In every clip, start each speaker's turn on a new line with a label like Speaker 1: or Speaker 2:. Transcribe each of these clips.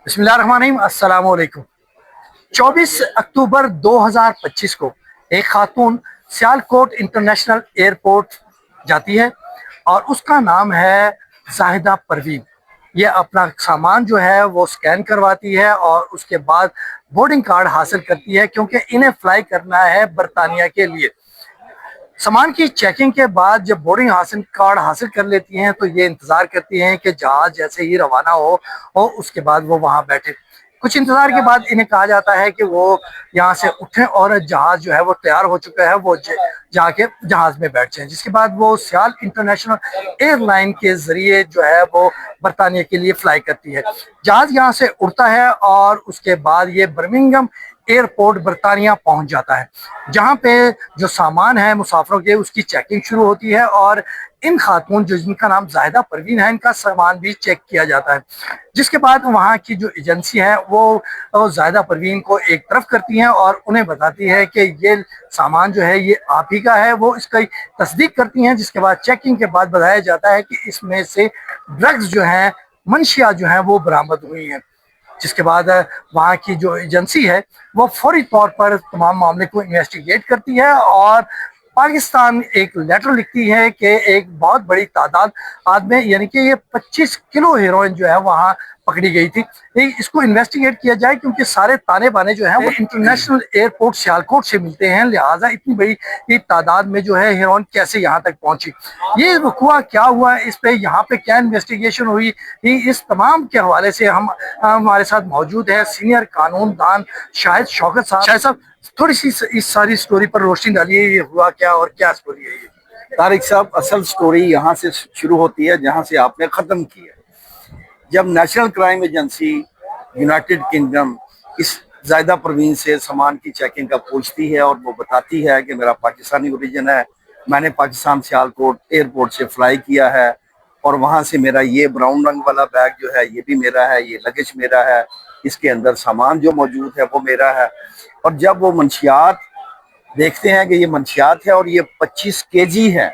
Speaker 1: बिस्मिल्लाहिर्रहमानिर्रहीम, अस्सलाम वालेकुम। 24 अक्टूबर 2025 को एक खातून सियालकोट इंटरनेशनल एयरपोर्ट जाती है और उसका नाम है जाहिदा परवीन। ये अपना सामान जो है वो स्कैन करवाती है और उसके बाद बोर्डिंग कार्ड हासिल करती है, क्योंकि इन्हें फ्लाई करना है बरतानिया के लिए। सामान की चेकिंग के बाद जब बोर्डिंग हासिल कार्ड हासिल कर लेती हैं तो ये इंतज़ार करती हैं कि जहाज़ जैसे ही रवाना हो और उसके बाद वो वहाँ बैठे। कुछ इंतज़ार के बाद इन्हें कहा जाता है कि वो यहाँ से उठें और जहाज़ जो है वो तैयार हो चुका है, वो जाके जहाज़ में बैठ जाएं। जिसके बाद वो सियाल इंटरनेशनल एयरलाइन के ज़रिए जो है वो बरतानिया के लिए फ़्लाई करती है। जहाज़ यहाँ से उड़ता है और उसके बाद ये बर्मिंघम एयरपोर्ट बरतानिया पहुंच जाता है, जहां पे जो सामान है मुसाफिरों के उसकी चेकिंग शुरू होती है और इन खातून जो जिनका नाम जाहिदा परवीन है, इनका सामान भी चेक किया जाता है। जिसके बाद वहाँ की जो एजेंसी है वो जाहिदा परवीन को एक तरफ करती है और उन्हें बताती है कि ये सामान जो है ये आप ही का है। वो इसका तस्दीक करती हैं। जिसके बाद चेकिंग के बाद बताया जाता है कि इसमें से ड्रग्स जो है, मंशिया जो है वो बरामद हुई हैं। जिसके बाद वहाँ की जो एजेंसी है वो फौरी तौर पर तमाम मामले को इन्वेस्टिगेट करती है और पाकिस्तान एक लेटर लिखती है कि एक बहुत बड़ी तादाद में, यानी कि ये 25 किलो हेरोइन जो है वहाँ पकड़ी गई थी। इसको इन्वेस्टिगेट किया जाए, क्योंकि सारे ताने बाने जो हैं वो इंटरनेशनल एयरपोर्ट सियालकोट से मिलते हैं, लिहाजा इतनी बड़ी तादाद में जो है हेरोइन कैसे यहाँ तक पहुंची, ये हुआ क्या हुआ, इस पे यहाँ पे क्या इन्वेस्टिगेशन हुई, इस तमाम के हवाले से हमारे साथ मौजूद है सीनियर कानून दान शाहिद शौकत साहब। शाहिद साहब, थोड़ी सी इस सारी स्टोरी पर रोशनी डालिए, ये हुआ क्या और क्या स्टोरी है ये।
Speaker 2: तारिक साहब, असल स्टोरी यहाँ से शुरू होती है जहाँ से आपने ख़त्म किया। जब national crime agency United kingdom इस जायदा परवीन से सामान की चेकिंग का पूछती है और वो बताती है कि मेरा पाकिस्तानी ओरिजिन है, मैंने पाकिस्तान सियालकोट एयरपोर्ट से फ्लाई किया है और वहाँ से मेरा ये ब्राउन रंग वाला बैग जो है ये भी मेरा है, ये लगेज मेरा है, इसके अंदर सामान जो मौजूद है वो मेरा है। और जब वो मंशियात देखते हैं कि ये मंशियात है और ये 25 केजी है,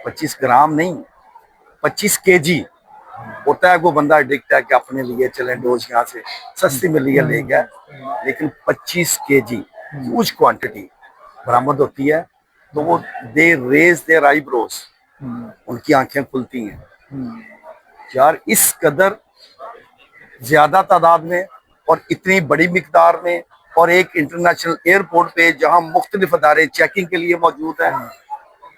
Speaker 2: 25 ग्राम नहीं, 25 केजी होता है। वो बंदा एडिक्ट है कि अपने लिए चले डोज यहाँ से सस्ती मिल रही है ले गया, लेकिन 25 केजी ह्यूज क्वांटिटी बरामद होती है। तो वो दे रेज देयर आईब्रोज, उनकी आंखें खुलती हैं। यार, इस कदर ज्यादा तादाद में और इतनी बड़ी मिकदार में और एक इंटरनेशनल एयरपोर्ट पे जहां मुख्तलिफ अदारे चेकिंग के लिए मौजूद है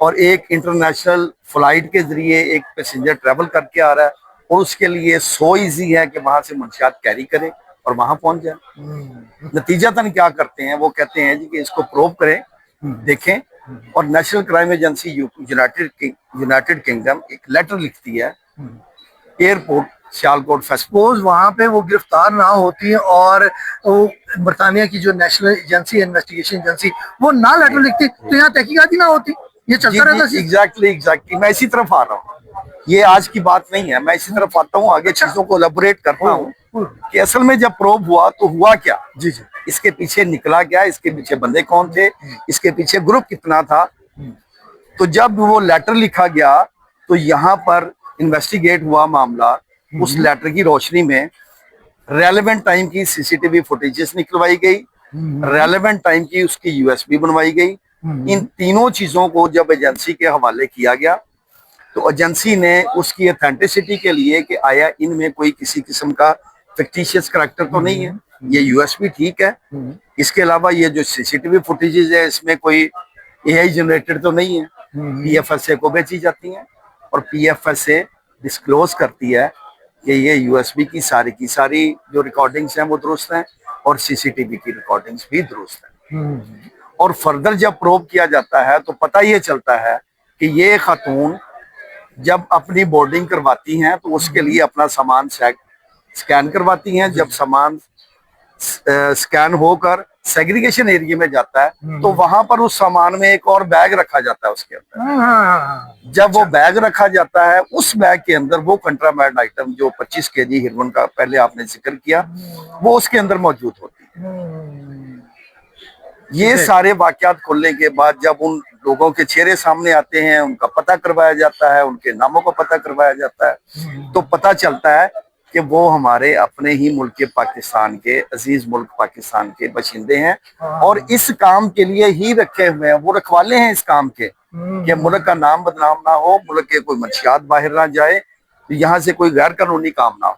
Speaker 2: और एक इंटरनेशनल फ्लाइट के जरिए एक पैसेंजर ट्रेवल करके आ रहा है और उसके लिए सो इजी है कि वहां से मंशियात कैरी करें और वहां पहुंच जाए। नतीजतन क्या करते हैं, वो कहते हैं जी कि इसको प्रूव करें, देखें। और national crime agency United kingdom एक लेटर लिखती है एयरपोर्ट सियालकोट
Speaker 1: सपोज वहाँ पे वो गिरफ्तार ना होती और वो बरतानिया की जो नेशनल एजेंसी इन्वेस्टिगेशन एजेंसी वो ना लेटर लिखती तो यहाँ तहकीकात ही ना होती, ये चलता रहता।
Speaker 2: एग्जैक्टली मैं इसी तरफ आ रहा हूँ। ये आज की बात नहीं है, मैं इसी तरफ आता हूँ, आगे चीजों को एलैबोरेट करता हूँ कि असल में जब प्रोब हुआ तो हुआ क्या,
Speaker 1: जी जी,
Speaker 2: इसके पीछे निकला क्या, इसके पीछे बंदे कौन थे, इसके पीछे ग्रुप कितना था। तो जब वो लेटर लिखा गया तो यहाँ पर इन्वेस्टिगेट हुआ मामला। उस लेटर की रोशनी में रेलेवेंट टाइम की सीसीटीवी फुटेजेस निकलवाई गई, रेलेवेंट टाइम की उसकी यूएसबी बनवाई गई। इन तीनों चीजों को जब एजेंसी के हवाले किया गया तो एजेंसी ने उसकी ऑथेंटिसिटी के लिए कि आया इनमें कोई किसी किस्म का फिक्टिशियस करैक्टर तो नहीं है, ये यूएसबी ठीक है, इसके अलावा ये जो सीसीटीवी फुटेजेस है इसमें कोई एआई जनरेटेड तो नहीं है, पीएफएसए को बेची जाती है और पीएफएसए डिस्क्लोज करती है कि ये यूएसबी की सारी जो रिकॉर्डिंग्स हैं वो दुरुस्त हैं और सीसीटीवी की रिकॉर्डिंग्स भी दुरुस्त हैं। और फर्दर जब प्रोब किया जाता है तो पता ये चलता है कि ये खातून जब अपनी बोर्डिंग करवाती हैं तो उसके लिए अपना सामान स्कैन करवाती हैं। जब सामान स्कैन होकर सेग्रीगेशन एरिया में जाता है तो वहां पर उस सामान में एक और बैग रखा जाता है उसके अंदर। जब वो बैग रखा जाता है उस बैग के अंदर वो कंट्राबैंड आइटम जो 25 केजी हेरोइन का पहले आपने जिक्र किया वो उसके अंदर मौजूद होती है। ये सारे वाकयात खुलने के बाद जब उन लोगों के चेहरे सामने आते हैं, उनका पता करवाया जाता है, उनके नामों का पता करवाया जाता है, तो पता चलता है कि वो हमारे अपने ही मुल्क के पाकिस्तान के अजीज मुल्क पाकिस्तान के बशिंदे हैं और इस काम के लिए ही रखे हुए हैं, वो रखवाले हैं इस काम के कि मुल्क का नाम बदनाम ना हो, मुल्क के कोई मंशियात बाहर ना जाए, यहाँ से कोई गैर कानूनी काम ना हो।